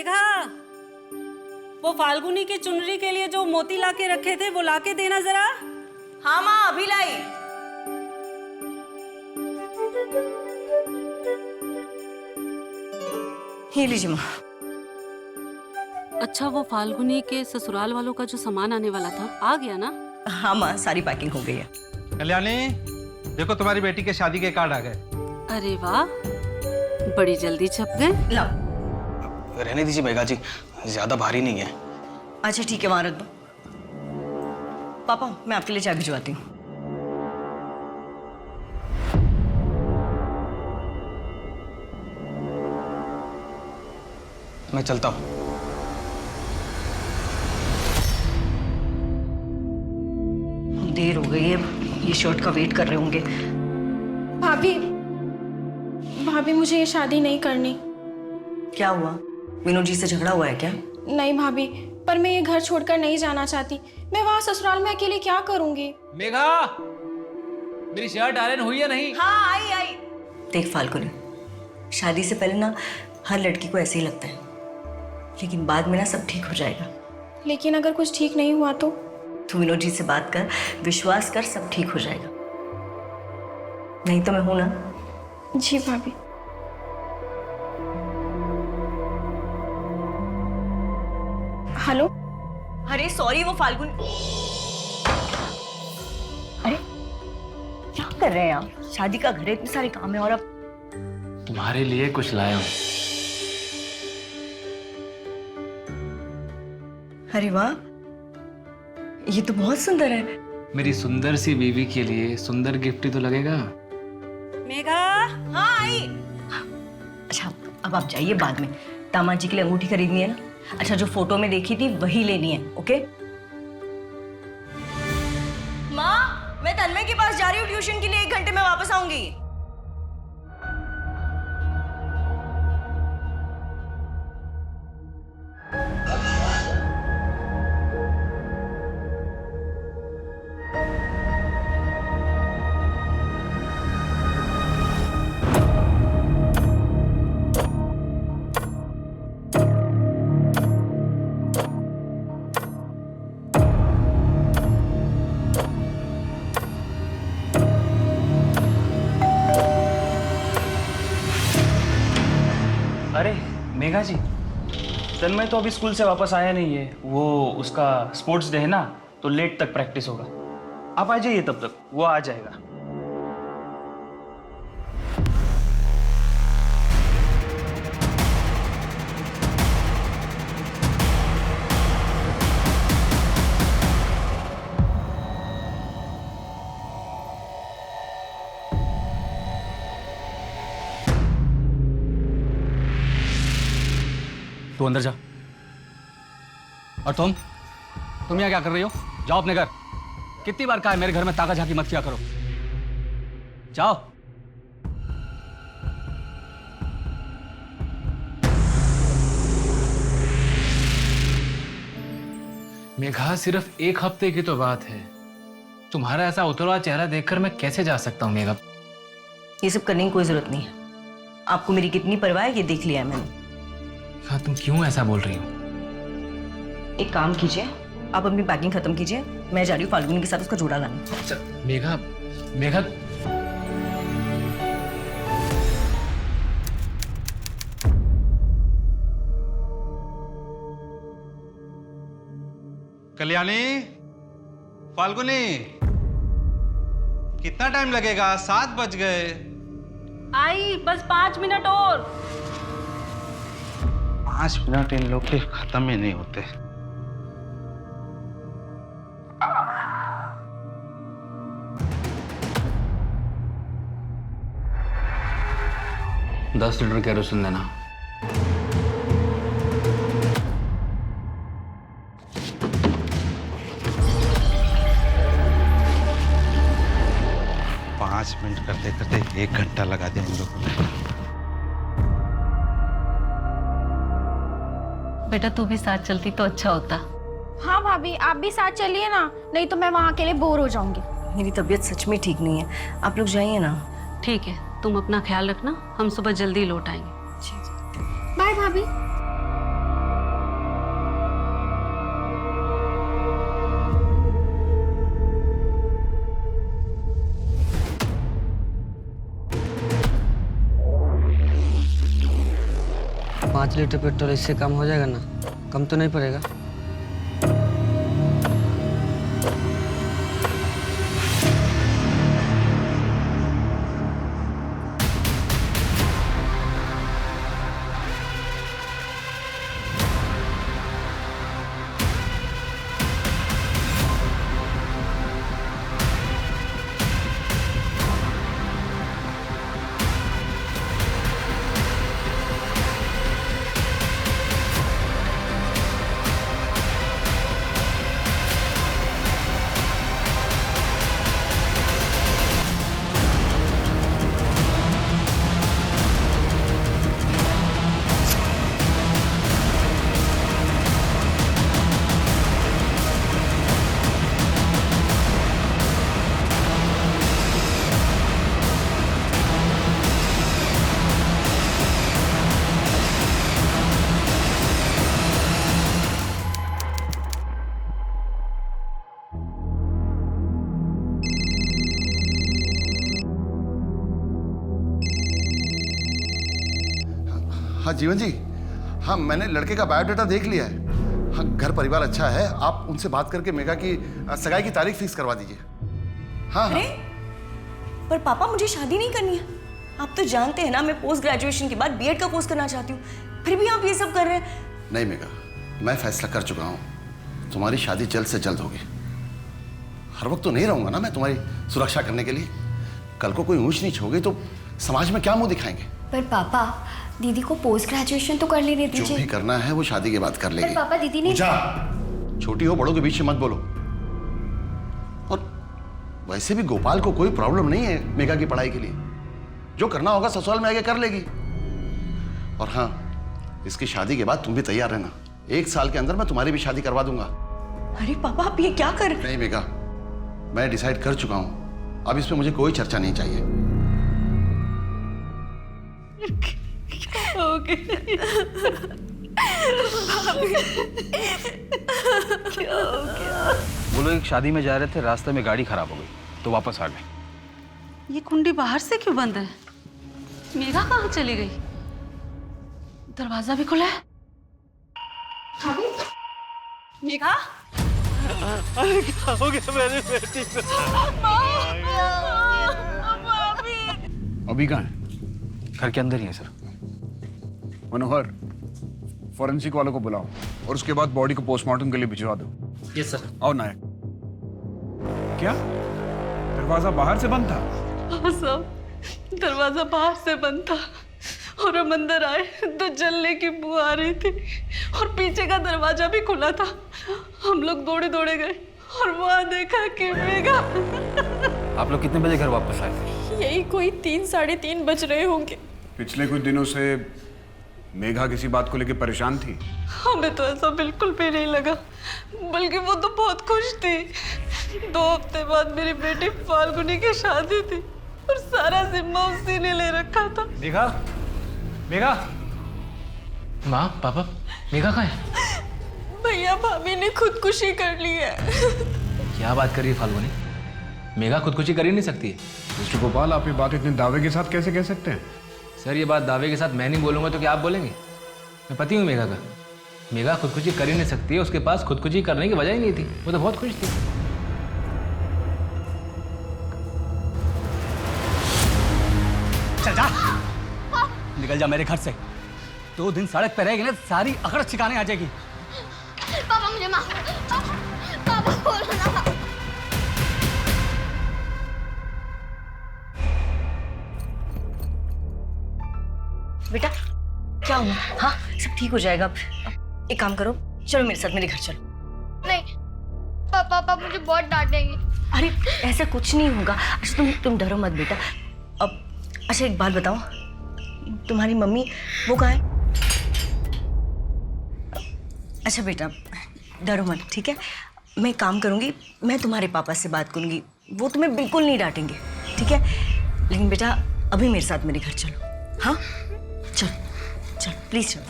मेघा, वो फाल्गुनी की चुनरी के लिए जो मोती लाके रखे थे वो लाके देना जरा। हाँ माँ, अभी लाई। ये लीजिए माँ। अच्छा, वो फाल्गुनी के ससुराल वालों का जो सामान आने वाला था आ गया ना? हाँ माँ, सारी पैकिंग हो गई है। कल्याणी, देखो तुम्हारी बेटी के शादी के कार्ड आ गए। अरे वाह, बड़ी जल्दी छप गए। लाओ। रहने दीजिए मेघा जी, ज्यादा भारी नहीं है। अच्छा ठीक है, वहां रख दो। पापा, मैं आपके लिए चाय भिजवाती हूँ। मैं चलता हूँ। देर हो गई है, ये शर्ट का वेट कर रहे होंगे। भाभी, भाभी मुझे ये शादी नहीं करनी। क्या हुआ? विनोद जी से झगड़ा हुआ है क्या? नहीं भाभी, पर मैं ये घर छोड़कर नहीं जाना चाहती। मैं वहाँ ससुराल में अकेले क्या करूँगी? मेघा, मेरी शर्ट आयरन हुई या नहीं? हाँ, आई आई। देख फाल्गुनी, शादी से पहले ना हर लड़की को ऐसे ही लगता है, लेकिन बाद में ना सब ठीक हो जाएगा। लेकिन अगर कुछ ठीक नहीं हुआ तो? तू विनोद जी से बात कर, विश्वास कर, सब ठीक हो जाएगा। नहीं तो मैं हूं ना। जी भाभी। हेलो। अरे सॉरी, वो फाल्गुन। अरे क्या कर रहे हैं आप? शादी का घर है, इतने सारे काम है, और अब तुम्हारे लिए कुछ लाया हूं। अरे वाह, ये तो बहुत सुंदर है। मेरी सुंदर सी बीवी के लिए सुंदर गिफ्ट ही तो लगेगा। मेघा, हाँ आई। अच्छा, अब आप जाइए, बाद में दामाद जी के लिए अंगूठी खरीदनी है ना। अच्छा, जो फोटो में देखी थी वही लेनी है, ओके? माँ, मैं तन्मय के पास जा रही हूँ ट्यूशन के लिए, 1 घंटे में वापस आऊंगी। अरे मेघा जी, तन्मय तो अभी स्कूल से वापस आया नहीं है। वो उसका स्पोर्ट्स डे है ना, तो लेट तक प्रैक्टिस होगा। आप आ जाइए, तब तक वो आ जाएगा। तू अंदर जा। और तुम यहाँ क्या कर रही हो? जाओ अपने घर। कितनी बार कहा है मेरे घर में ताका झाकी मत किया करो। जाओ। मेघा, सिर्फ 1 हफ्ते की तो बात है। तुम्हारा ऐसा उतरा चेहरा देखकर मैं कैसे जा सकता हूँ मेघा? ये सब करने की कोई जरूरत नहीं है। आपको मेरी कितनी परवाह है ये देख लिया है मैंने। हाँ, तुम क्यों ऐसा बोल रही हो? एक काम कीजिए, आप अपनी पैकिंग खत्म कीजिए, मैं जा रही हूँ फाल्गुनी के साथ उसका जोड़ा लाने। अच्छा, मेघा, मेघा, कल्याणी, फाल्गुनी, कितना टाइम लगेगा? 7 बज गए। आई, बस 5 मिनट और। 5 मिनट इन लोग के खत्म ही नहीं होते। दस लीटर केरोसिन देना। पाँच मिनट करते करते 1 घंटा लगा दिया इन लोगों ने। बेटा, तू भी साथ चलती तो अच्छा होता। हाँ भाभी, आप भी साथ चलिए ना, नहीं तो मैं वहाँ अकेले बोर हो जाऊंगी। मेरी तबीयत सच में ठीक नहीं है, आप लोग जाइए ना। ठीक है, तुम अपना ख्याल रखना, हम सुबह जल्दी लौट आएंगे। बाय भाभी। 5 लीटर पेट्रोल इससे कम हो जाएगा ना? कम तो नहीं पड़ेगा? हाँ जीवन जी, हाँ मैंने लड़के का बायोडाटा देख लिया है। हाँ घर परिवार अच्छा है, आप उनसे बात करके मेघा की सगाई की तारीख फिक्स करवा दीजिए। हाँ अरे पर पापा मुझे शादी नहीं करनी है। आप तो जानते हैं ना मैं पोस्ट ग्रेजुएशन के बाद बीएड का कोर्स करना चाहती हूँ, फिर भी आप ये सब कर रहे हैं। नहीं मेघा, मैं फैसला कर चुका हूँ, तुम्हारी शादी जल्द से जल्द होगी। हर वक्त तो नहीं रहूंगा ना मैं तुम्हारी सुरक्षा करने के लिए। कल को कोई ऊंच नीच हो गई तो समाज में क्या मुंह दिखाएंगे। पर पापा दीदी को पोस्ट ग्रेजुएशन तो कर लेने जो दीजिए। भी करना है वो शादी के बाद कर लेगी। पर पापा दीदी ने छोटी हो बड़ों के बीच में मत बोलो। और वैसे भी गोपाल को कोई प्रॉब्लम नहीं है मेघा की पढ़ाई के लिए। जो करना होगा ससुराल में आके कर लेगी। और हाँ, इसकी शादी के बाद तुम भी तैयार रहना। 1 साल के अंदर मैं तुम्हारी भी शादी करवा दूंगा। अरे पापा आप ये क्या कर? नहीं मेघा, मैं डिसाइड कर चुका हूं। अब इसमें मुझे कोई चर्चा नहीं चाहिए। वो लोग एक शादी में जा रहे थे, रास्ते में गाड़ी खराब हो गई तो वापस आ गए। ये कुंडी बाहर से क्यों बंद है? मेघा कहाँ चली गई? दरवाजा भी खुला है। मेघा क्या हो गया मेरी बेटी को? अभी कहाँ है? घर के अंदर ही है सर। मनोहर, फॉरेंसिक वालों को बुलाओ और उसके बाद बॉडी को पोस्टमार्टम के लिए भिजवा दो। Yes sir. आओ नायक। क्या दरवाजा बाहर से बंद था? हाँ साहब, दरवाजा बाहर से बंद था और हम अंदर आए तो जलने की बू आ रही थी और पीछे का दरवाजा भी खुला था। हम लोग दौड़े दौड़े गए और वहां देखा कि मेघा। आप लोग कितने बजे घर वापस आए थे? यही कोई 3 साढ़े 3 बज रहे होंगे। पिछले कुछ दिनों से मेघा किसी बात को लेकर परेशान थी? हमें तो ऐसा बिल्कुल भी नहीं लगा, बल्कि वो तो बहुत खुश थी। 2 हफ्ते बाद मेरी बेटी फाल्गुनी की शादी थी और सारा जिम्मा उसी ने ले रखा था। मेघा, मेघा। माँ पापा मेघा कहाँ है? भैया भाभी ने खुदकुशी कर ली है। क्या बात कर रही है फाल्गुनी? मेघा खुदकुशी कर ही नहीं सकती है। मिस्टर गोपाल, आप ये बात इतने दावे के साथ कैसे कह सकते हैं? सर ये बात दावे के साथ मैं नहीं बोलूंगा तो क्या आप बोलेंगे? मैं पति हूँ मेघा का। मेघा खुदकुशी कर ही नहीं सकती है, उसके पास खुदकुशी करने की वजह ही नहीं थी। वो तो बहुत खुश थी। चल जा, निकल जा मेरे घर से। 2 दिन सड़क पे रहेगी ना, सारी अकड़ छिकाने आ जाएगी। पापा मुझे माफ कर दो। पापा बोलो ना। बेटा क्या हुआ? हाँ सब ठीक हो जाएगा। अब एक काम करो, चलो मेरे साथ मेरे घर चलो। नहीं पापा मुझे बहुत डांटेंगे। अरे ऐसा कुछ नहीं होगा। अच्छा तुम डरो मत बेटा। अब अच्छा एक बात बताओ, तुम्हारी मम्मी वो कहाँ है? अच्छा बेटा डरो मत, ठीक है? मैं एक काम करूँगी, मैं तुम्हारे पापा से बात करूँगी, वो तुम्हें बिल्कुल नहीं डांटेंगे, ठीक है? लेकिन बेटा अभी मेरे साथ मेरे घर चलो। हाँ चलो चलो प्लीज चलो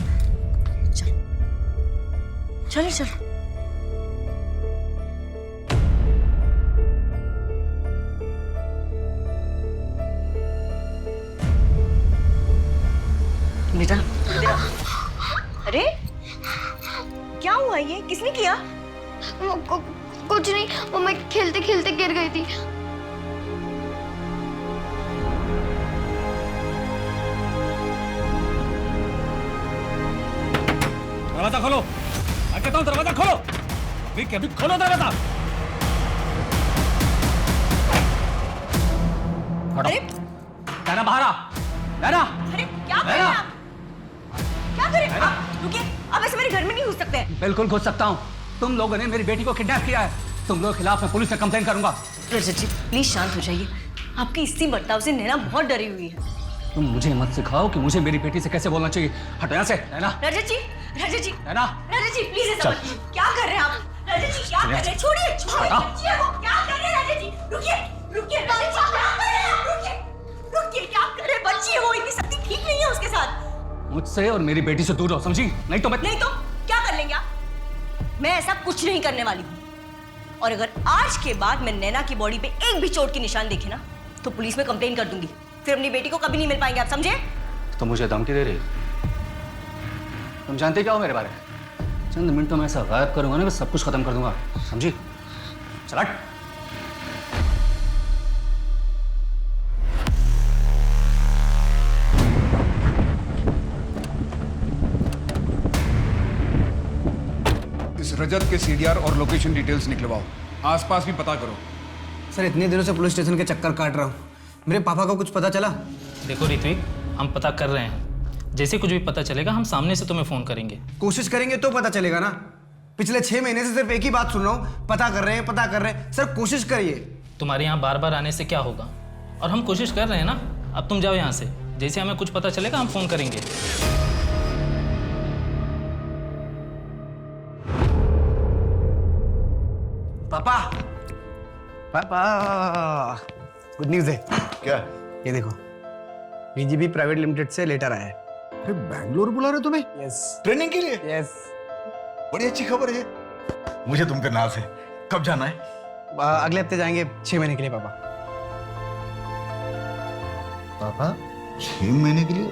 चलो चलो चलो। बेटा अरे क्या हुआ, ये किसने किया? कुछ नहीं, वो मैं खेलते खेलते गिर गई थी। दरवाजा खोलो, मैं कहता हूँ दरवाजा खोलो, अभी के अभी खोलो दरवाजा। अरे नैना बाहर आ, नैना। अरे क्या कर रहे हैं आप? क्या कर रहे हैं आप? रुकिए, आप ऐसे मेरे घर में नहीं घुस सकते। बिल्कुल घुस सकता हूँ। तुम लोगों ने मेरी बेटी को किडनैप किया है। तुम लोगों के खिलाफ मैं पुलिस से कंप्लेंट करूंगा। रजत जी प्लीज शांत हो जाइए। आपकी इसी बर्ताव से नैना बहुत डरी हुई है। तुम मुझे मत सिखाओ कि मुझे मेरी बेटी से कैसे बोलना चाहिए। हटो यहाँ से नैना। रजत जी नैना रजत जी प्लीज ऐसा मत। क्या कर रहे हैं आप? रजत जी क्या कर रहे हैं? छोड़िए छोड़िए बच्चियों को। क्या कर रहे हैं रजत जी? रुकिए रुकिए रजत जी, क्या कर रहे हैं आप? रुकिए रुकिए, क्या कर रहे हैं? बच्ची है वो, इतनी सख्ती ठीक नहीं है उसके साथ। मुझसे और मेरी बेटी से दूर रहो, समझी? नहीं तो क्या कर लेंगे आप? मैं ऐसा कुछ नहीं करने वाली हूँ। और अगर आज के बाद मैं नैना की बॉडी पे एक भी चोट के निशान देखे ना तो पुलिस में कंप्लेन कर दूंगी। फिर अपनी बेटी को कभी नहीं मिल पाएंगे, आप समझे? तो मुझे धमकी दे रही हो? तुम जानते क्या हो मेरे बारे में? चंद मिनटों में ऐसा गायब करूंगा ना, मैं सब कुछ खत्म कर दूंगा, समझी? चल हट। इस रजत के सीडीआर और लोकेशन डिटेल्स निकलवाओ, आसपास भी पता करो। सर इतने दिनों से पुलिस स्टेशन के चक्कर काट रहा हूँ, मेरे पापा को कुछ पता चला? देखो ऋत्विक, हम पता कर रहे हैं, जैसे कुछ भी पता चलेगा हम सामने से तुम्हें फोन करेंगे। कोशिश करेंगे तो पता चलेगा ना। पिछले 6 महीने से सिर्फ एक ही बात सुन रहा हूँ, पता कर रहे हैं। सर कोशिश करिए। तुम्हारे यहाँ बार बार आने से क्या होगा, और हम कोशिश कर रहे हैं ना। अब तुम जाओ यहाँ से, जैसे हमें कुछ पता चलेगा हम फोन करेंगे। पापा गुड न्यूज़ है। क्या? ये देखो, बीजीबी प्राइवेट लिमिटेड से लेटर आया है। अरे बैंगलोर बुला रहे तुम्हें? यस। ट्रेनिंग के लिए? यस। बड़ी अच्छी खबर है, मुझे तुम पे नाज है। कब जाना है? अगले हफ्ते जाएंगे 6 महीने के लिए पापा। पापा 6 महीने के लिए?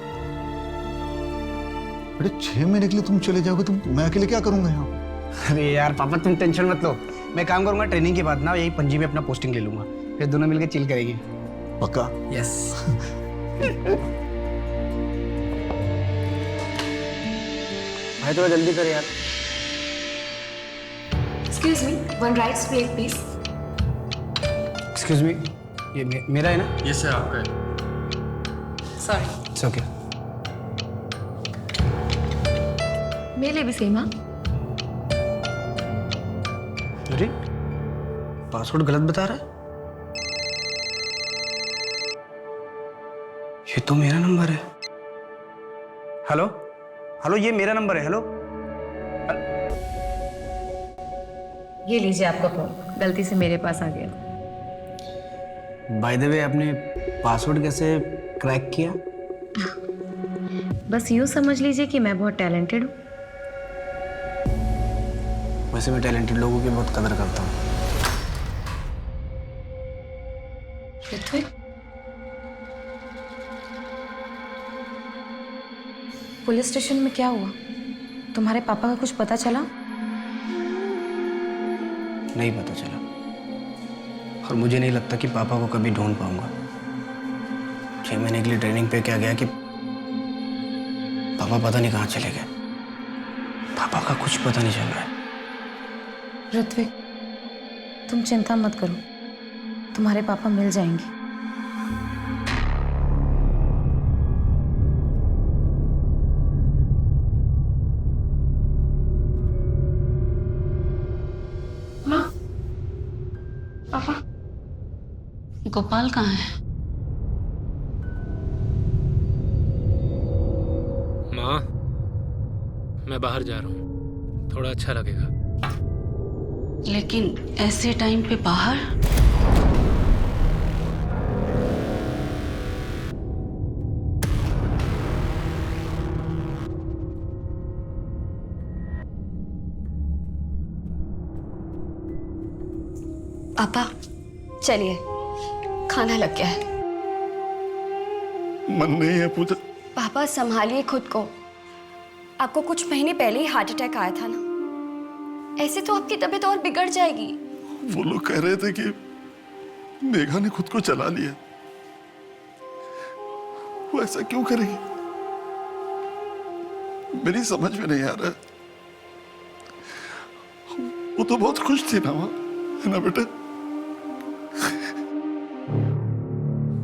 अरे 6 महीने के लिए तुम चले जाओगे, मैं अकेले क्या करूंगा यहाँ? अरे यार पापा तुम टेंशन मत लो, मैं काम करूंगा, ट्रेनिंग के बाद ना यही पणजी में अपना पोस्टिंग ले लूंगा, फिर दोनों मिलकर चिल करेंगे। पक्का? यस। भाई थोड़ा जल्दी कर यार। Excuse me, 1 rice plate please. Excuse me, ये मेरा है ना? ये सर आपका है। सॉरी। It's okay. मेरे लिए भी सेम। हाँ अरे पासवर्ड गलत बता रहा है। ये तो मेरा नंबर है। हेलो हेलो, ये मेरा नंबर है। हेलो ये लीजिए आपका फोन, गलती से मेरे पास आ गया। बाय द वे, आपने पासवर्ड कैसे क्रैक किया? बस यूँ समझ लीजिए कि मैं बहुत टैलेंटेड हूँ। वैसे मैं टैलेंटेड लोगों की बहुत कदर करता हूँ। ऋत्विक, पुलिस स्टेशन में क्या हुआ? तुम्हारे पापा का कुछ पता चला? नहीं पता चला, और मुझे नहीं लगता कि पापा को कभी ढूंढ पाऊंगा। 6 महीने के लिए ट्रेनिंग पे क्या गया कि पापा पता नहीं कहाँ चले गए। पापा का कुछ पता नहीं चल रहा है। ऋत्विक, तुम चिंता मत करो, तुम्हारे पापा मिल जाएंगे। माँ, पापा। गोपाल कहाँ है? माँ, मैं बाहर जा रहा हूँ, थोड़ा अच्छा लगेगा। लेकिन ऐसे टाइम पे बाहर? पापा चलिए, खाना लग गया है। मन नहीं है पूजा। पापा संभालिए खुद को, आपको कुछ महीने पहले ही हार्ट अटैक आया था ना, ऐसे तो आपकी तबीयत और बिगड़ जाएगी। वो लोग कह रहे थे कि मेघा ने खुद को चला लिया। वो ऐसा क्यों करेगी? मेरी समझ में नहीं आ रहा। वो तो बहुत खुश थी ना, है ना बेटा?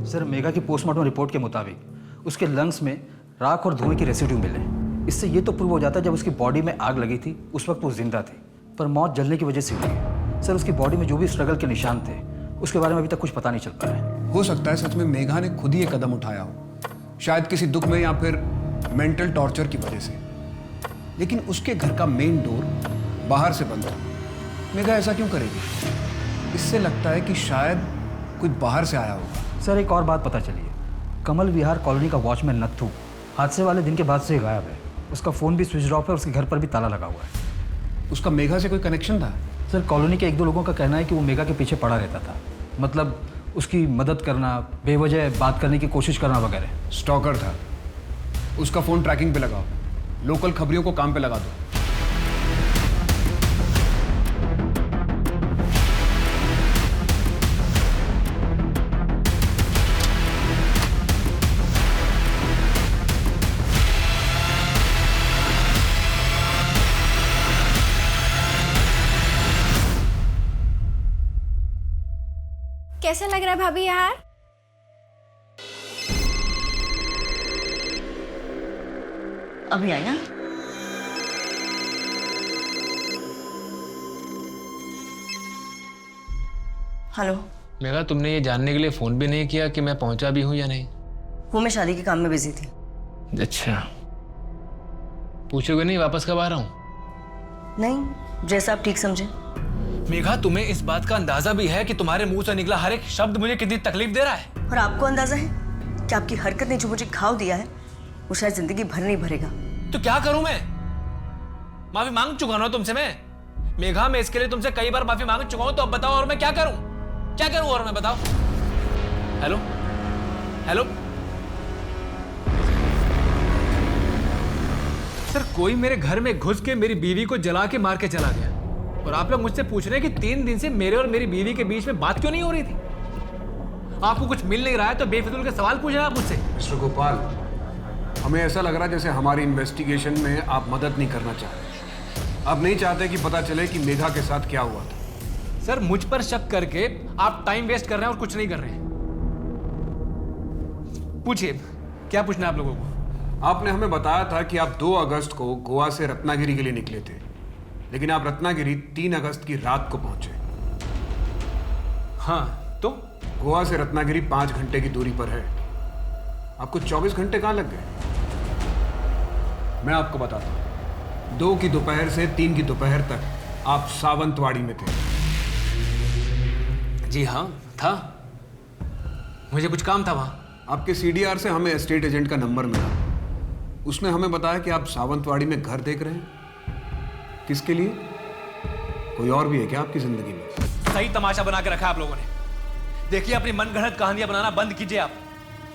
सर, मेघा की पोस्टमार्टम रिपोर्ट के मुताबिक उसके लंग्स में राख और धुएं की रेसिड्यू मिले। इससे ये तो प्रूव हो जाता है जब उसकी बॉडी में आग लगी थी उस वक्त वो जिंदा थी, पर मौत जलने की वजह से हुई है। सर, उसकी बॉडी में जो भी स्ट्रगल के निशान थे उसके बारे में अभी तक कुछ पता नहीं चल पाया है। हो सकता है सच में मेघा ने खुद ही ये कदम उठाया हो, शायद किसी दुख में या फिर मेंटल टॉर्चर की वजह से। लेकिन उसके घर का मेन डोर बाहर से बंद था। मेघा ऐसा क्यों करेगी? इससे लगता है कि शायद कोई बाहर से आया होगा। सर, एक और बात पता चली है। कमल विहार कॉलोनी का वॉचमैन नत्थू हादसे वाले दिन के बाद से गायब है। उसका फ़ोन भी स्विच ऑफ है, उसके घर पर भी ताला लगा हुआ है। उसका मेघा से कोई कनेक्शन था? सर, कॉलोनी के एक दो लोगों का कहना है कि वो मेघा के पीछे पड़ा रहता था, मतलब उसकी मदद करना, बेवजह बात करने की कोशिश करना वगैरह। स्टॉकर था। उसका फ़ोन ट्रैकिंग पे लगाओ, लोकल खबरियों को काम पे लगा दो। कैसा लग रहा है भाभी यार? अभी आई ना। हेलो। मेघा, तुमने ये जानने के लिए फ़ोन भी नहीं किया कि मैं पहुंचा भी हूं या नहीं? वो मैं शादी के काम में बिजी थी। अच्छा, पूछोगे नहीं वापस कब आ रहा हूं? नहीं, जैसा आप ठीक समझे। मेघा, तुम्हें इस बात का अंदाजा भी है कि तुम्हारे मुंह से निकला हर एक शब्द मुझे कितनी तकलीफ दे रहा है? और आपको अंदाजा है कि आपकी हरकत ने जो मुझे घाव दिया है वो शायद जिंदगी भर नहीं भरेगा। तो क्या करूं मैं? माफी मांग चुका ना तुमसे मैं। मेघा, मैं इसके लिए तुमसे कई बार माफी मांग चुका हूं, तो अब बताओ और मैं क्या करूं? क्या करूं और मैं, बताओ। हेलो हेलो सर, कोई मेरे घर में घुस के मेरी बीवी को जला के मार के चला गया, और आप लोग मुझसे पूछ रहे हैं कि 3 दिन से मेरे और मेरी बीवी के बीच में बात क्यों नहीं हो रही थी? आपको कुछ मिल नहीं रहा है तो बेफिजूल के सवाल पूछ रहे हैं आप मुझसे। मिस्टर गोपाल, हमें ऐसा लग रहा है जैसे हमारी इन्वेस्टिगेशन में आप मदद नहीं करना चाह रहे। आप नहीं चाहते कि पता चले कि मेघा के साथ क्या हुआ था। सर, मुझ पर शक करके आप टाइम वेस्ट कर रहे हैं और कुछ नहीं कर रहे हैं। पूछिए, क्या पूछना है आप लोगों को? आपने हमें बताया था कि आप 2 अगस्त को गोवा से रत्नागिरी के लिए निकले थे, लेकिन आप रत्नागिरी 3 अगस्त की रात को पहुंचे। हाँ, तो गोवा से रत्नागिरी 5 घंटे की दूरी पर है। आपको 24 घंटे कहाँ लग गए? मैं आपको बताता हूँ। 2 की दोपहर से 3 की दोपहर तक आप सावंतवाड़ी में थे। जी हाँ, था। मुझे कुछ काम था वहाँ। आपके CDR से हमें एस्टेट एजेंट का नंबर मिला। उसने हमें बताया कि आप सावंतवाड़ी में घर देख रहे हैं। किसके लिए? कोई और भी है क्या आपकी जिंदगी में? सही तमाशा बना के रखा आप लोगों ने। देखिए, अपनी मनगढ़ंत कहानियां बनाना बंद कीजिए आप,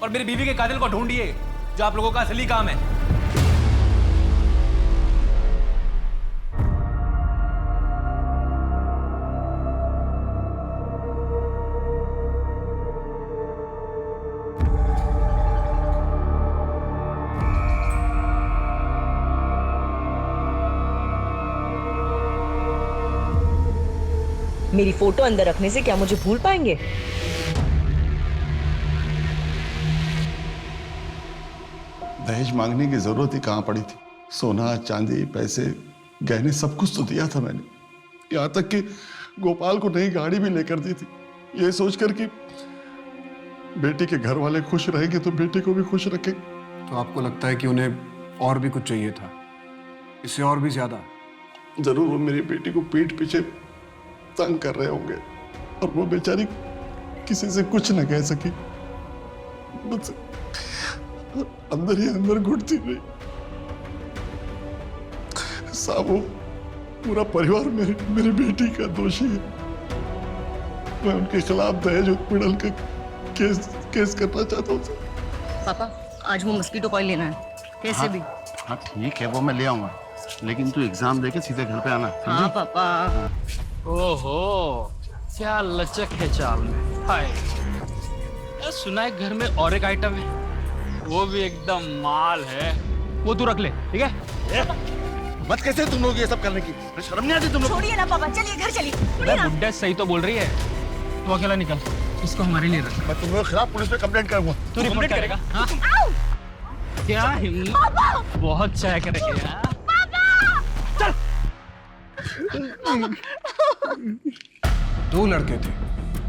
और मेरी बीवी के कातिल को ढूंढिए, जो आप लोगों का असली काम है। मेरी फोटो अंदर रखने से क्या मुझे भूल पाएंगे? दहेज मांगने की जरूरत ही कहाँ पड़ी थी? सोना, चांदी, पैसे, गहने सब कुछ तो दिया था मैंने। यहाँ तक कि गोपाल को नई गाड़ी भी लेकर दी थी, ये सोचकर कि बेटी के घर वाले खुश रहेंगे तो बेटे को भी खुश रखेंगे। तो आपको लगता है कि उन्हें और भी कुछ चाहिए था, इससे और भी ज्यादा? जरूर वो मेरी बेटी को पीठ पीछे तंग कर रहे होंगे, और वो बेचारी किसी से कुछ न कह सकी, मुझसे अंदर ही अंदर घुटती रही। साबो, पूरा परिवार मेरी बेटी का दोषी है। मैं उनके खिलाफ दहेज उत्पीड़न का केस करना चाहता हूँ। पापा, आज वो मस्कीटो कॉइल लेना है कैसे भी। हाँ ठीक है, वो मैं ले आऊंगा, लेकिन तू एग्जाम दे के सीधे घर पे आना। हाँ पापा। ओहो, क्या लचक है चाल में। हाय, यार सुना है घर में और एक आइटम है, वो भी एकदम माल है। वो तू रख ले, ठीक है? मत कैसे तुम लोग ये सब करने की, शर्म नहीं आती तुम लोग? छोड़िए ना पापा, चलिए घर चलिए। छोड़िए ना। बुड्ढा सही तो बोल रही है। तू अकेला निकल, इसको हमारे लिए रख। मैं तुम लोगों के खिलाफ पुलिस में कंप्लेंट करूंगा। तू रिपोर्ट करेगा? हाँ? क्या हिम्मत, बहुत चाय करेंगे यार। चल। 2 लड़के थे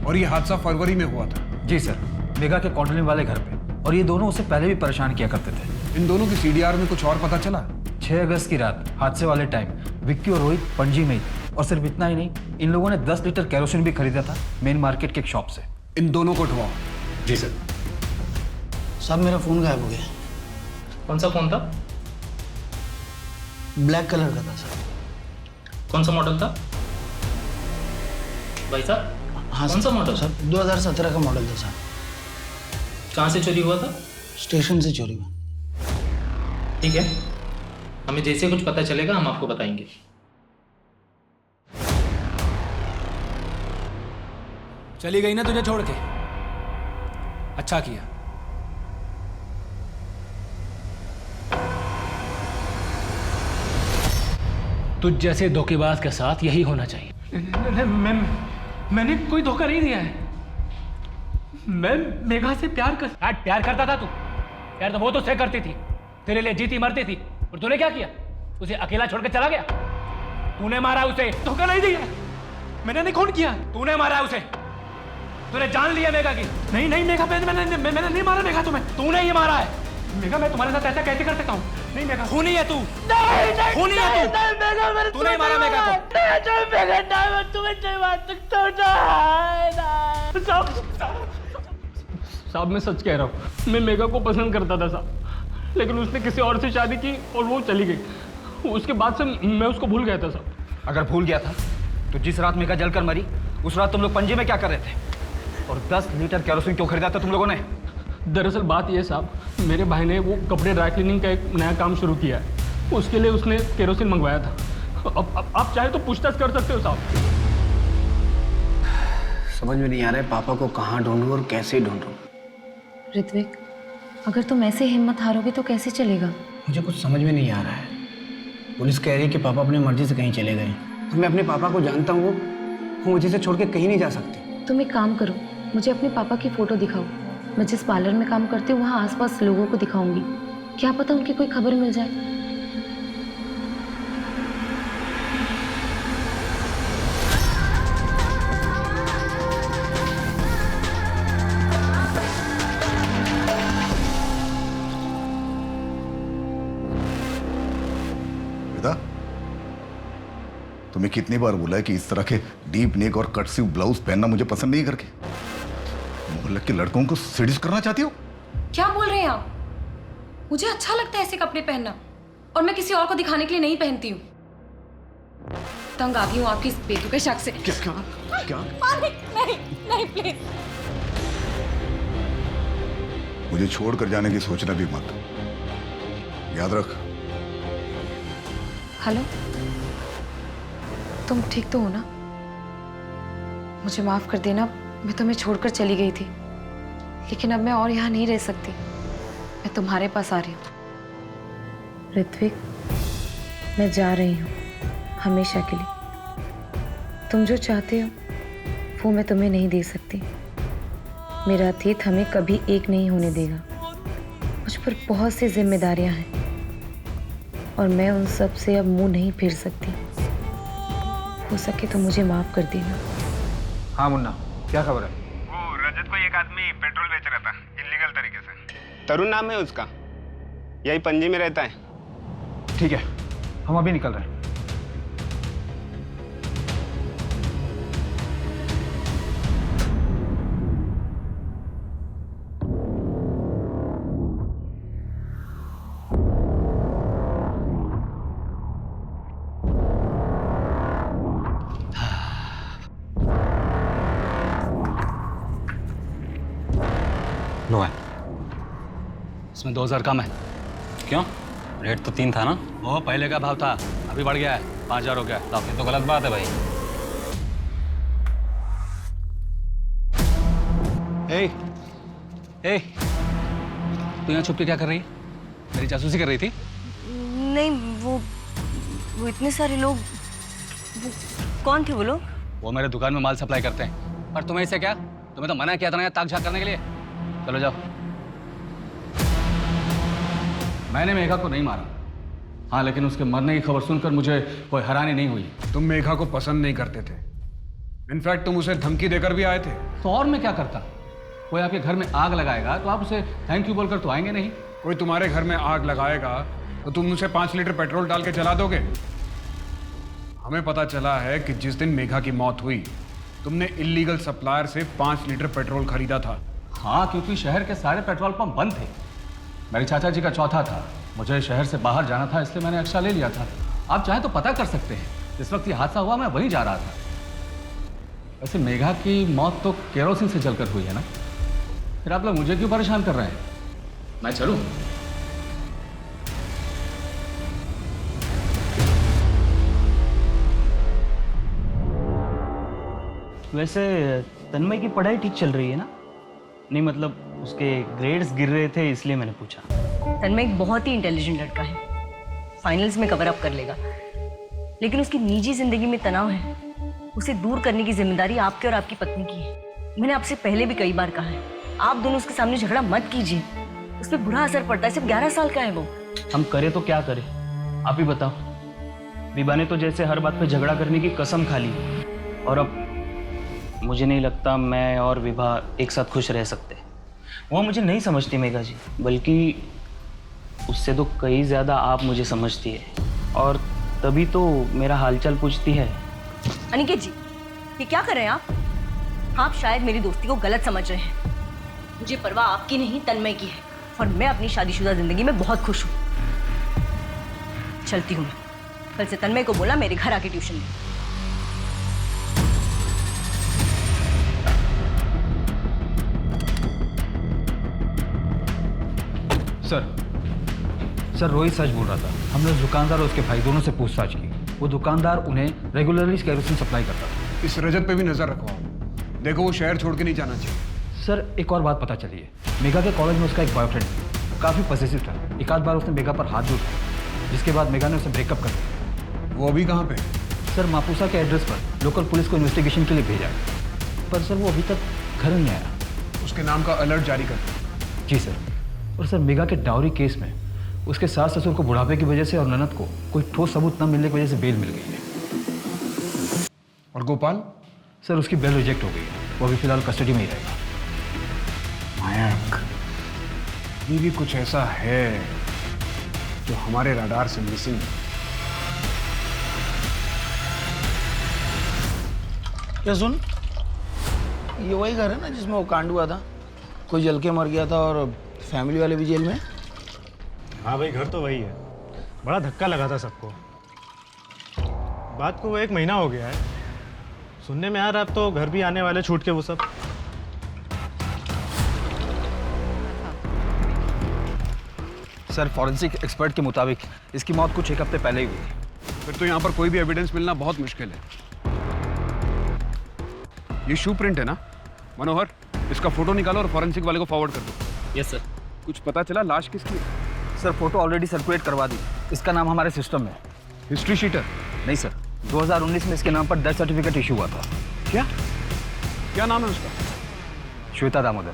और ये हादसा फरवरी में हुआ था। जी सर, मेगा के कॉलोनी वाले घर पे, और ये दोनों उससे पहले भी परेशान किया करते थे। इन दोनों की सीडीआर में कुछ और पता चला? 6 अगस्त की रात हादसे वाले टाइम विक्की और रोहित पणजी में ही थे। और सिर्फ इतना ही नहीं, इन लोगों ने 10 लीटर केरोसिन भी खरीदा था मेन मार्केट के एक शॉप से। इन दोनों को उठवाओ। जी सर। साहब मेरा फोन गायब हो गया। कौन सा फोन था? ब्लैक कलर का था सर। कौन सा मॉडल था भाई साहब? हाँ कौन सा मॉडल? सर 2017 का मॉडल था सर। कहाँ से चोरी हुआ था? स्टेशन से चोरी हुआ। ठीक है, हमें जैसे कुछ पता चलेगा हम आपको बताएंगे। चली गई ना तुझे छोड़ के? अच्छा किया। तुझ जैसे धोखेबाज के साथ यही होना चाहिए। मैंने कोई धोखा नहीं दिया है। मैं मेघा से प्यार करता था तू? प्यार तो वो तो से करती थी, तेरे लिए जीती मरती थी, और तूने क्या किया? उसे अकेला छोड़ के चला गया। तूने मारा उसे। धोखा नहीं दिया, मैंने नहीं खून किया। तूने मारा उसे, तूने जान लिया मेघा की। नहीं मेघा, मैंने नहीं मारा मेघा तुम्हें। तूने ही मारा है। मेघा मैं तुम्हारे साथ ऐसा कैसे कर सकता हूँ? नहीं मेघा, खूनी है तू। नहीं खूनी है तू। मेघा, तूने ही मारा मेघा को। मैं तुम्हें नहीं मार सकता। साहब मैं सच कह रहा हूँ, मैं मेघा को पसंद करता था साहब, लेकिन उसने किसी और से शादी की और वो चली गई। उसके बाद से मैं उसको भूल गया था साहब। अगर भूल गया था तो जिस रात मेघा जलकर मरी उस रात तुम लोग पणजी में क्या कर रहे थे? और 10 लीटर केरोसिन क्यों खरीदा था तुम लोगों ने? दरअसल बात यह साहब, मेरे भाई ने वो कपड़े ड्राई क्लीनिंग का एक नया काम शुरू किया है, उसके लिए उसने केरोसिन मंगवाया था। अब आप चाहे तो पूछताछ कर सकते हो साहब। समझ में नहीं आ रहा है पापा को कहाँ ढूंढूं और कैसे ढूंढूं। ऋत्विक, अगर तुम ऐसे हिम्मत हारोगे तो कैसे चलेगा? मुझे कुछ समझ में नहीं आ रहा है। पुलिस कह रही है कि पापा अपनी मर्जी से कहीं चले गए, और मैं अपने पापा को जानता हूँ, वो मुझे से छोड़ के कहीं नहीं जा सकते। तुम एक काम करो, मुझे अपने पापा की फ़ोटो दिखाओ। मैं जिस पार्लर में काम करती हूँ वहाँ आसपास लोगों को दिखाऊंगी, क्या पता उनकी कोई खबर मिल जाए। तुम्हें कितनी बार बोला है कि इस तरह के डीप नेक और कट स्लीव ब्लाउज पहनना मुझे पसंद नहीं करके? मोहल्ले के लड़कों को सेड्यूस करना चाहती हो? क्या बोल रहे हैं आप? मुझे अच्छा लगता है ऐसे कपड़े पहनना, और मैं किसी और को दिखाने के लिए नहीं पहनती हूँ। तंग आ गई हूँ आपकी इस बेतुके शक से। क्या? नहीं प्लीज। मुझे छोड़कर जाने की सोचना भी मत, याद रख। हेलो, तुम ठीक तो हो ना? मुझे माफ कर देना, मैं तुम्हें छोड़कर चली गई थी, लेकिन अब मैं और यहाँ नहीं रह सकती। मैं तुम्हारे पास आ रही हूँ। ऋत्विक, मैं जा रही हूँ हमेशा के लिए। तुम जो चाहते हो वो मैं तुम्हें नहीं दे सकती। मेरा अतीत हमें कभी एक नहीं होने देगा। मुझ पर बहुत सी जिम्मेदारियां हैं और मैं उन सब से अब मुंह नहीं फेर सकती। हो सके तो मुझे माफ कर देना। हाँ मुन्ना, क्या खबर है? वो रजत को एक आदमी पेट्रोल बेच रहा था इलीगल तरीके से। तरुण नाम है उसका, यही पणजी में रहता है। ठीक है, हम अभी निकल रहे हैं। लो है, इसमें 2000 कम है। क्यों? रेट तो 3 था ना? वो पहले का भाव था, अभी बढ़ गया है, 5000 हो गया। ये तो गलत बात है भाई। ए, ए, तू यहाँ छुप के क्या कर रही है? मेरी जासूसी कर रही थी? नहीं, वो इतने सारे लोग, वो कौन थे वो लोग? वो मेरे दुकान में माल सप्लाई करते हैं। और तुम्हें इससे क्या? तुम्हें तो मना किया था ना ताक झाक करने के लिए। चलो जाओ। मैंने मेघा को नहीं मारा, हाँ, लेकिन उसके मरने की खबर सुनकर मुझे कोई हैरानी नहीं हुई। तुम मेघा को पसंद नहीं करते थे, इनफैक्ट तुम उसे धमकी देकर भी आए थे। तो और मैं क्या करता? कोई आपके घर में आग लगाएगा तो आप उसे थैंक यू बोलकर तो आएंगे नहीं। कोई तुम्हारे घर में आग लगाएगा तो तुम उसे 5 लीटर पेट्रोल डाल के जला दोगे। हमें पता चला है कि जिस दिन मेघा की मौत हुई तुमने इलीगल सप्लायर से 5 लीटर पेट्रोल खरीदा था। हाँ, क्योंकि शहर के सारे पेट्रोल पंप बंद थे। मेरे चाचा जी का चौथा था, मुझे शहर से बाहर जाना था, इसलिए मैंने एक्स्ट्रा ले लिया था। आप चाहे तो पता कर सकते हैं, जिस वक्त ये हादसा हुआ मैं वहीं जा रहा था। वैसे मेघा की मौत तो केरोसिन से जलकर हुई है ना, फिर आप लोग मुझे क्यों परेशान कर रहे हैं? मैं चलूं? वैसे तन्मय की पढ़ाई ठीक चल रही है ना? नहीं, मतलब उसके ग्रेड्स गिर रहे थे इसलिए मैंने पूछा। तन्मय एक बहुत ही इंटेलिजेंट लड़का है, फाइनल्स में कवर अप कर लेगा, लेकिन उसकी निजी जिंदगी में तनाव है। उसे दूर करने की जिम्मेदारी आपके और आपकी पत्नी की है। मैंने आपसे पहले भी कई बार कहा है, आप दोनों उसके सामने झगड़ा मत कीजिए, उस पर बुरा असर पड़ता है। सिर्फ 11 साल का है वो। हम करें तो क्या करें, आप ही बताओ। विभा ने तो जैसे हर बात पे झगड़ा करने की कसम खा ली, और अब मुझे नहीं लगता मैं और विभा एक साथ खुश रह सकते। वो मुझे नहीं समझती मेघा जी, बल्कि उससे तो कई ज़्यादा आप मुझे समझती है, और तभी तो मेरा हालचाल पूछती है। अनिकेत जी, ये क्या कर रहे हैं आप शायद मेरी दोस्ती को गलत समझ रहे हैं। मुझे परवाह आपकी नहीं, तन्मय की है, और मैं अपनी शादीशुदा जिंदगी में बहुत खुश हूँ। चलती हूँ मैं। कल से तन्मय को बोला मेरे घर आके ट्यूशन ले। सर रोहित सच बोल रहा था। हमने उस दुकानदार और उसके भाई दोनों से पूछताछ की। वो दुकानदार उन्हें रेगुलरली केरोसिन सप्लाई करता था। इस रजत पे भी नजर रखो आप, देखो वो शहर छोड़ के नहीं जाना चाहिए। सर एक और बात पता चली है, मेघा के कॉलेज में उसका एक बॉयफ्रेंड था, काफ़ी पॉसेसिव था। एक आध बार उसने मेघा पर हाथ भी उठाया, जिसके बाद मेघा ने उसे ब्रेकअप कर दिया। वो अभी कहाँ पे? सर मापुसा के एड्रेस पर लोकल पुलिस को इन्वेस्टिगेशन के लिए भेजा है, पर सर वो अभी तक घर नहीं आया। उसके नाम का अलर्ट जारी कर। जी सर। और सर मेघा के डाउरी केस में उसके सास ससुर को बुढ़ापे की वजह से और ननद को कोई ठोस सबूत न मिलने की वजह से बेल मिल गई है। और गोपाल? सर उसकी बेल रिजेक्ट हो गई है, वो अभी फिलहाल कस्टडी में ही रहेगा। मयंक, ये भी कुछ ऐसा है जो हमारे रडार से मिसिंग है। क्या सुन, ये वही घर है ना जिसमें वो कांड हुआ था? कोई जल के मर गया था और फैमिली वाले भी जेल में? हाँ भाई, घर तो वही है। बड़ा धक्का लगा था सबको। बात को वो 1 महीना हो गया है। सुनने में आ रहा अब तो घर भी आने वाले छूट के वो सब। सर फॉरेंसिक एक्सपर्ट के मुताबिक इसकी मौत कुछ 1 हफ्ते पहले ही हुई थी। फिर तो यहाँ पर कोई भी एविडेंस मिलना बहुत मुश्किल है। ये शू प्रिंट है ना? मनोहर, इसका फोटो निकालो और फॉरेंसिक वाले को फॉरवर्ड कर दो। Yes sir. कुछ पता चला लाश किसकी है? सर फोटो ऑलरेडी सर्कुलेट करवा दी, इसका नाम हमारे सिस्टम में। History sheeter? नहीं सर, 2019 में इसके नाम पर डेथ सर्टिफिकेट इशू हुआ था। क्या क्या नाम है उसका? श्वेता दामोदर,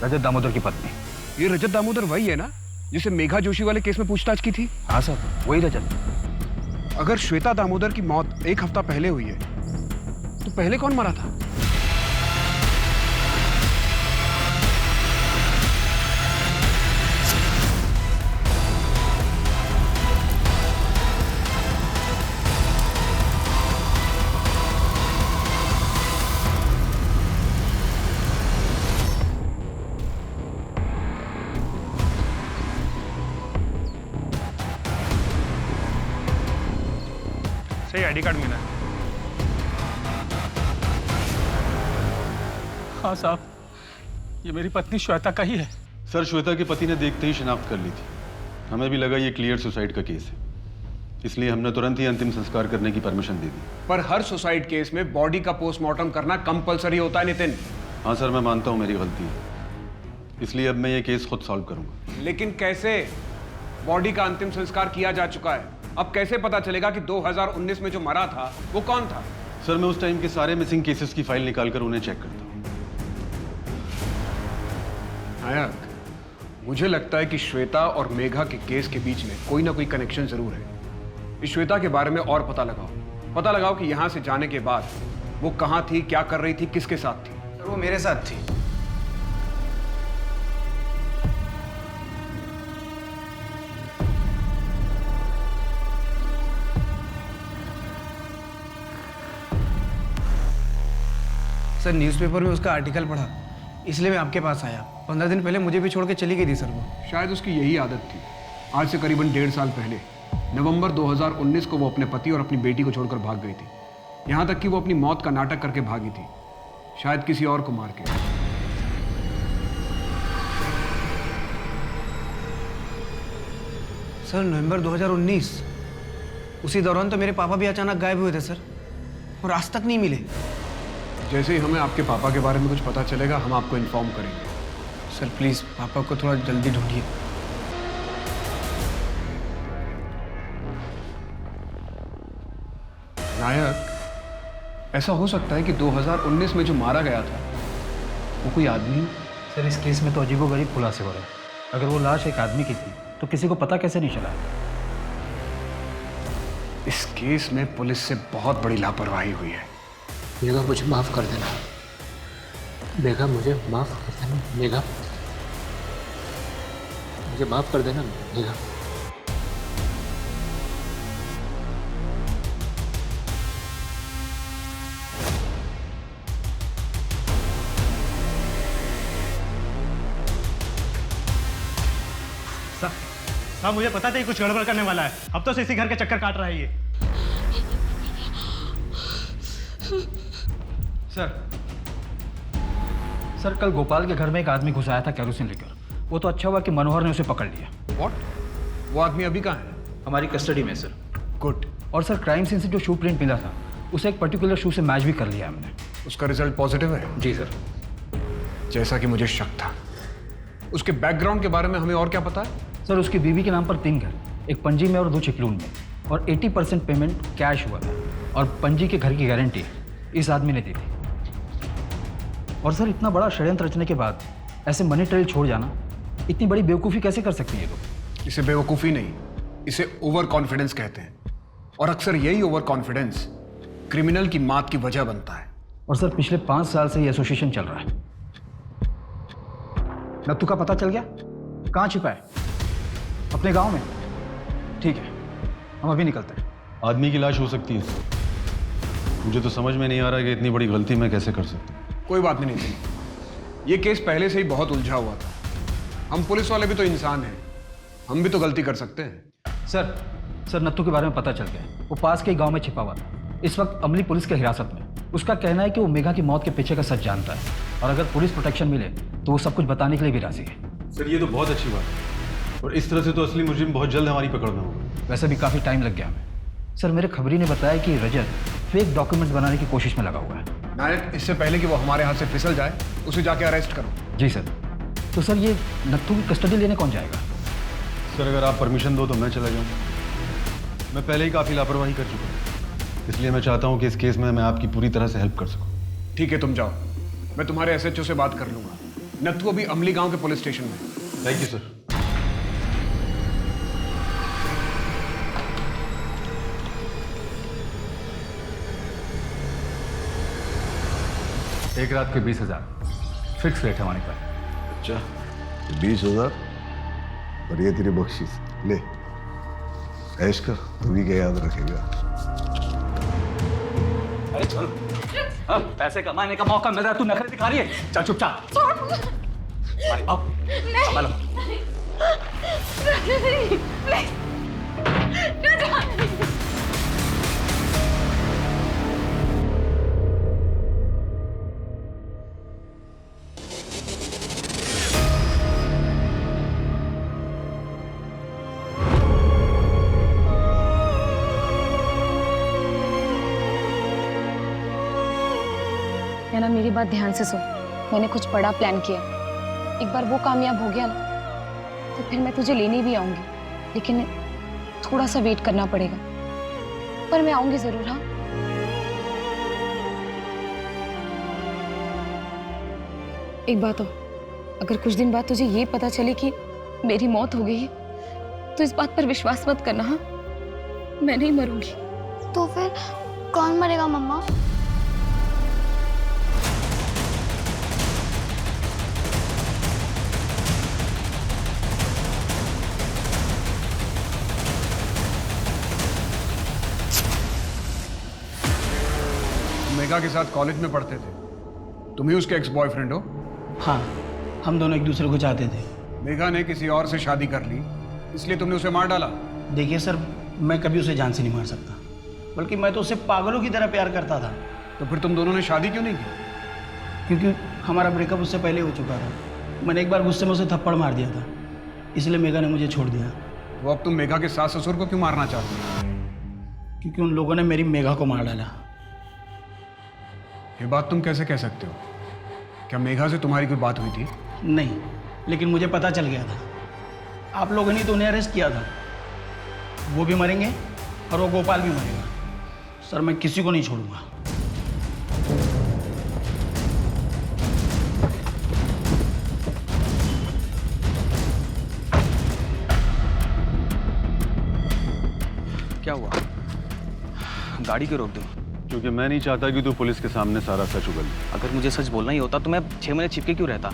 रजत दामोदर की पत्नी। ये रजत दामोदर वही है ना जिसे मेघा जोशी वाले केस में पूछताछ की थी? हाँ सर, वही रजत। अगर श्वेता दामोदर की मौत 1 हफ्ता पहले हुई है तो पहले कौन मरा था? सही आईडी कार्ड मिला है। हाँ साहब, ये मेरी पत्नी श्वेता का ही है। सर श्वेता के पति ने देखते ही शिनाख्त कर ली थी। हमें भी लगा ये क्लियर सुसाइड का केस है, इसलिए हमने तुरंत ही अंतिम संस्कार करने की परमिशन दे दी। पर हर सुसाइड केस में बॉडी का पोस्टमार्टम करना कंपलसरी होता है नितिन। हाँ सर, मैं मानता हूँ मेरी गलती है, इसलिए अब मैं ये केस खुद सॉल्व करूंगा। लेकिन कैसे? बॉडी का अंतिम संस्कार किया जा चुका है, अब कैसे पता चलेगा कि 2019 में जो मरा था वो कौन था? सर, मैं उस टाइम के सारे मिसिंग केसेस की फाइल निकालकर उन्हें चेक करता हूँ। नायक, मुझे लगता है कि श्वेता और मेघा के केस के बीच में कोई ना कोई कनेक्शन जरूर है। इस श्वेता के बारे में और पता लगाओ कि यहां से जाने के बाद वो कहां थी, क्या कर रही थी, किसके साथ थी। सर वो मेरे साथ थी। सर न्यूज़पेपर में उसका आर्टिकल पढ़ा, इसलिए मैं आपके पास आया। 15 दिन पहले मुझे भी छोड़ के चली गई थी सर वो। शायद उसकी यही आदत थी। आज से करीबन 1.5 साल पहले नवंबर 2019 को वो अपने पति और अपनी बेटी को छोड़कर भाग गई थी। यहाँ तक कि वो अपनी मौत का नाटक करके भागी थी, शायद किसी और को मार के। सर नवंबर 2019, उसी दौरान तो मेरे पापा भी अचानक गायब हुए थे सर, और आज तक नहीं मिले। जैसे ही हमें आपके पापा के बारे में कुछ पता चलेगा हम आपको इन्फॉर्म करेंगे। सर प्लीज़ पापा को थोड़ा जल्दी ढूंढिए। नायक, ऐसा हो सकता है कि 2019 में जो मारा गया था वो कोई आदमी हो। सर इस केस में तो अजीबोगरीब खुलासे हो रहे हैं। अगर वो लाश एक आदमी की थी तो किसी को पता कैसे नहीं चला? इस केस में पुलिस से बहुत बड़ी लापरवाही हुई है। मेघा मुझे माफ कर देना, मेघा मुझे माफ कर देना, मेघा मुझे माफ कर देना मेघा। साहब मुझे पता था ये कुछ गड़बड़ करने वाला है, अब तो इसी घर के चक्कर काट रहा है ये। सर कल गोपाल के घर में एक आदमी घुस आया था केरोसिन लेकर। वो तो अच्छा हुआ कि मनोहर ने उसे पकड़ लिया। व्हाट? वो आदमी अभी कहाँ है? हमारी कस्टडी में सर। गुड। और सर क्राइम सीन से जो शू प्रिंट मिला था उसे एक पर्टिकुलर शू से मैच भी कर लिया हमने। उसका रिजल्ट पॉजिटिव है? जी सर। जैसा कि मुझे शक था। उसके बैकग्राउंड के बारे में हमें और क्या पता है? सर उसकी बीवी के नाम पर 3 घर, एक पणजी में और 2 चिकलून में, और 80% पेमेंट कैश हुआ था, और पणजी के घर की गारंटी इस आदमी ने दी थी। और सर इतना बड़ा षड्यंत्र रचने के बाद ऐसे मनी ट्रेल छोड़ जाना, इतनी बड़ी बेवकूफ़ी कैसे कर सकती है लोग? इसे बेवकूफ़ी नहीं, इसे ओवर कॉन्फिडेंस कहते हैं, और अक्सर यही ओवर कॉन्फिडेंस क्रिमिनल की मौत की वजह बनता है। और सर पिछले 5 साल से ये एसोसिएशन चल रहा है। नत्थू का पता चल गया? कहाँ छिपा है? अपने गांव में? ठीक है, हम अभी निकलते हैं। आदमी की लाश हो सकती है, मुझे तो समझ में नहीं आ रहा कि इतनी बड़ी गलती मैं कैसे कर सकता हूँ। कोई बात नहीं थी, ये केस पहले से ही बहुत उलझा हुआ था। हम पुलिस वाले भी तो इंसान हैं, हम भी तो गलती कर सकते हैं। सर नत्थू के बारे में पता चल गया, वो पास के ही गांव में छिपा हुआ था। इस वक्त अमली पुलिस के हिरासत में। उसका कहना है कि वो मेघा की मौत के पीछे का सच जानता है, और अगर पुलिस प्रोटेक्शन मिले तो वो सब कुछ बताने के लिए भी राजी है। सर ये तो बहुत अच्छी बात है, और इस तरह से तो असली मुजरिम बहुत जल्द हमारी पकड़ में होगा। वैसे भी काफ़ी टाइम लग गया हमें। सर मेरे खबरी ने बताया कि रजत फेक डॉक्यूमेंट्स बनाने की कोशिश में लगा हुआ है। नायक, इससे पहले कि वो हमारे हाथ से फिसल जाए उसे जाके अरेस्ट करो। जी सर। तो सर ये नत्थू की कस्टडी लेने कौन जाएगा? सर अगर आप परमिशन दो तो मैं चला जाऊँ। मैं पहले ही काफ़ी लापरवाही कर चुका हूँ, इसलिए मैं चाहता हूँ कि इस केस में मैं आपकी पूरी तरह से हेल्प कर सकूँ। ठीक है, तुम जाओ, मैं तुम्हारे SHO से बात कर लूंगा। नत्थू अभी अमली गांव के पुलिस स्टेशन में। Thank you sir. एक रात के 20,000 फिक्स रेट है हमारे पास। अच्छा 20,000 और ये तेरी बख्शीश ले, ऐश कर, तू भी क्या याद रखेगा। अरे चल, अब पैसे कमाने का मौका मिल रहा है, तू नखरे दिखा रही है। चल चुपचाप। या ना, मेरी बात ध्यान से सुन। मैंने कुछ बड़ा प्लान किया। एक बार वो कामयाब हो गया ना, तो फिर मैं तुझे लेने भी आऊंगी, लेकिन थोड़ा सा वेट करना पड़ेगा, पर मैं आऊंगी जरूर। हाँ, एक बात हो, अगर कुछ दिन बाद तुझे ये पता चले कि मेरी मौत हो गई है, तो इस बात पर विश्वास मत करना। हाँ, मैं नहीं मरूंगी। तो फिर कौन मरेगा मम्मा? मेघा के साथ कॉलेज में पढ़ते थे, तुम ही उसके एक्स बॉयफ्रेंड हो? हाँ, हम दोनों एक दूसरे को चाहते थे। मेघा ने किसी और से शादी कर ली, इसलिए तुमने उसे मार डाला? देखिए सर, मैं कभी उसे जान से नहीं मार सकता, बल्कि मैं तो उसे पागलों की तरह प्यार करता था। तो फिर तुम दोनों ने शादी क्यों नहीं की? क्योंकि हमारा ब्रेकअप उससे पहले हो चुका था। मैंने एक बार गुस्से में उसे थप्पड़ मार दिया था, इसलिए मेघा ने मुझे छोड़ दिया। तो अब तुम मेघा के सास ससुर को क्यों मारना चाहते हो? क्योंकि उन लोगों ने मेरी मेघा को मार डाला। ये बात तुम कैसे कह सकते हो? क्या मेघा से तुम्हारी कोई बात हुई थी? नहीं, लेकिन मुझे पता चल गया था। आप लोगों ने तो उन्हें अरेस्ट किया था। वो भी मरेंगे और वो गोपाल भी मरेगा। सर, मैं किसी को नहीं छोड़ूंगा। क्या हुआ? गाड़ी क्यों रोक दी? क्योंकि मैं नहीं चाहता कि तू पुलिस के सामने सारा सच उगल। अगर मुझे सच बोलना ही होता तो मैं 6 महीने छिपके क्यों रहता?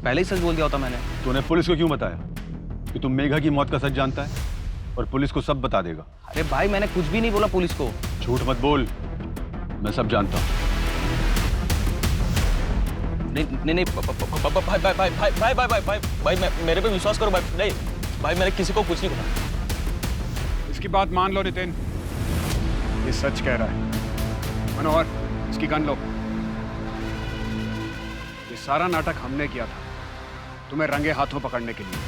पहले ही सच बोल दिया होता मैंने। तूने पुलिस को क्यों बताया कि तुम मेघा की मौत का सच जानता है और पुलिस को सब बता देगा? अरे भाई, मैंने कुछ भी नहीं बोला पुलिस को। झूठ मत बोल, मैं सब जानता हूँ। नहीं भाई भाई भाई भाई भाई भाई भाई भाई मेरे पे विश्वास करो भाई। नहीं भाई, मैंने किसी को कुछ नहीं बोला। इसकी बात मान लो नितिन, ये सच कह रहा है। मनोहर, इसकी गन लो। ये सारा नाटक हमने किया था तुम्हें रंगे हाथों पकड़ने के लिए।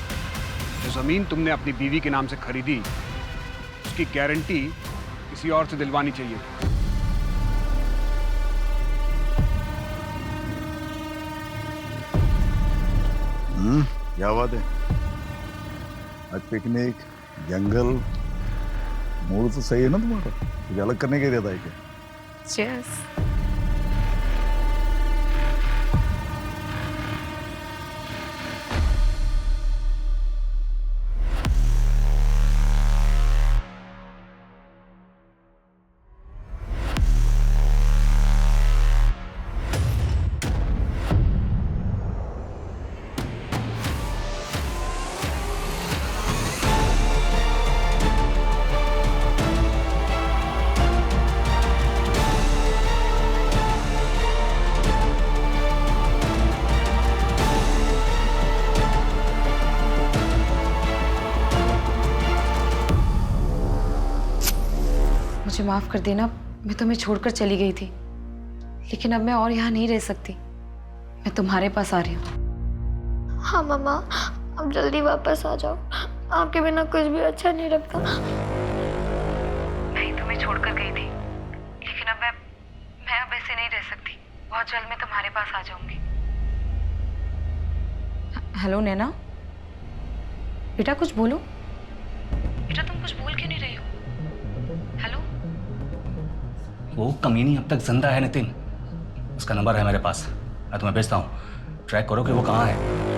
जो जमीन तुमने अपनी बीवी के नाम से खरीदी, उसकी गारंटी किसी और से दिलवानी चाहिए। क्या बात है? आज पिकनिक, जंगल, मूड तो सही है ना तुम्हारा? कुछ अलग करने का इरादा है क्या? Cheers. मुझे माफ कर देना, मैं तुम्हें छोड़कर चली गई थी, लेकिन अब मैं और यहाँ नहीं रह सकती। मैं तुम्हारे पास आ रही हूँ। हाँ मम्मा, अब जल्दी वापस आ जाओ। आपके बिना कुछ भी अच्छा नहीं लगता। मैं तुम्हें छोड़कर गई थी, लेकिन अब मैं अब ऐसे नहीं रह सकती। बहुत जल्द मैं तुम्हारे पास आ जाऊंगी। हेलो नैना, बेटा कुछ बोलो। बेटा तुम कुछ बोल क्यों नहीं रही हो? हेलो। वो कमीनी अब तक जिंदा है नितिन। उसका नंबर है मेरे पास, मैं तुम्हें भेजता हूँ। ट्रैक करो कि वो कहाँ है।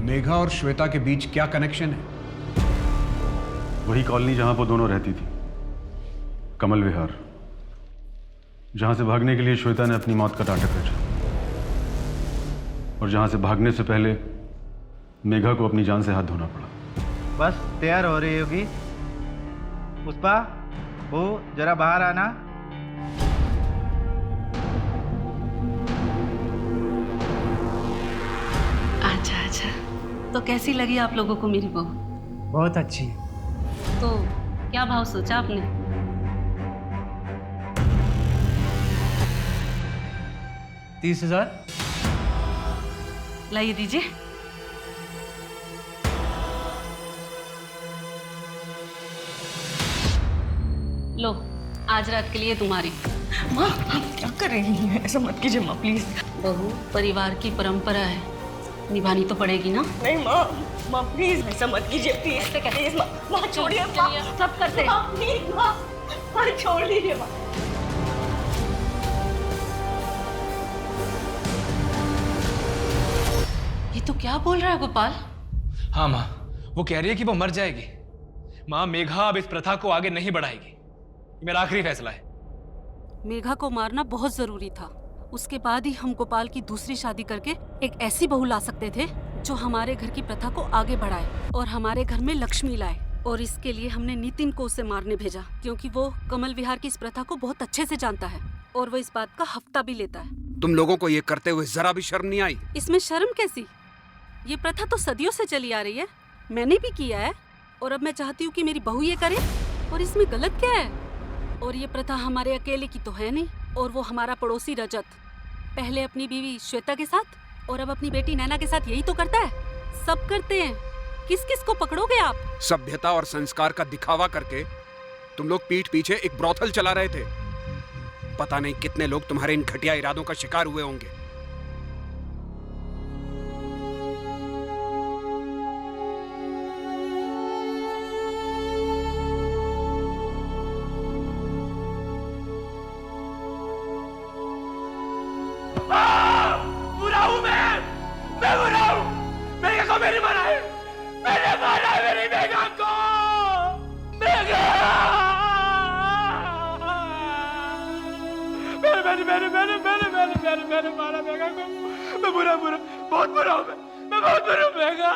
मेघा और श्वेता के बीच क्या कनेक्शन है? वही कॉलोनी जहां वो दोनों रहती थी, कमल विहार, जहां से भागने के लिए श्वेता ने अपनी मौत का नाटक रचा और जहां से भागने से पहले मेघा को अपनी जान से हाथ धोना पड़ा। बस तैयार हो रही होगी। पुष्पा, वो जरा बाहर आना। आजा आजा, तो कैसी लगी आप लोगों को मेरी बहू? बहुत अच्छी। तो क्या भाव सोचा आपने? 30,000। लाइए दीजिए। लो, आज रात के लिए तुम्हारी। माँ आप क्या कर रही हैं? ऐसा मत कीजिए माँ प्लीज। बहू, परिवार की परंपरा है, निभानी तो पड़ेगी ना। नहीं माँ प्लीज ऐसा मत कीजिए प्लीज। प्लीज माँ छोड़िए माँ। सब करते हैं। माँ प्लीज माँ छोड़ दीजिए माँ। ये तो क्या बोल रहा है गोपाल? हाँ माँ, वो कह रही है कि वो मर जाएगी। माँ, मेघा अब इस प्रथा को आगे नहीं बढ़ाएगी। ये मेरा आखिरी फैसला है। मेघा को मारना बहुत जरूरी था। उसके बाद ही हम गोपाल की दूसरी शादी करके एक ऐसी बहू ला सकते थे जो हमारे घर की प्रथा को आगे बढ़ाए और हमारे घर में लक्ष्मी लाए। और इसके लिए हमने नितिन को उसे मारने भेजा, क्योंकि वो कमल विहार की इस प्रथा को बहुत अच्छे से जानता है और वो इस बात का हफ्ता भी लेता है। तुम लोगों को ये करते हुए जरा भी शर्म नहीं आई? इसमें शर्म कैसी? ये प्रथा तो सदियों से चली आ रही है, मैंने भी किया है और अब मैं चाहती हूँ कि मेरी बहू ये करे, और इसमें गलत क्या है? और ये प्रथा हमारे अकेले की तो है नहीं। और वो हमारा पड़ोसी रजत पहले अपनी बीवी श्वेता के साथ और अब अपनी बेटी नैना के साथ यही तो करता है। सब करते हैं, किस किस को पकड़ोगे आप? सभ्यता और संस्कार का दिखावा करके तुम लोग पीठ पीछे एक ब्रोथल चला रहे थे। पता नहीं कितने लोग तुम्हारे इन घटिया इरादों का शिकार हुए होंगे। बुरा हूं मैं बुरा हूं। मेघा को मेरी मारा है, मैंने मारा है मेरी मेघा को। मेघा मैंने मारा मेघा को। मैं बुरा बहुत बुरा हूं। मैं बहुत बुरा हूं मेघा।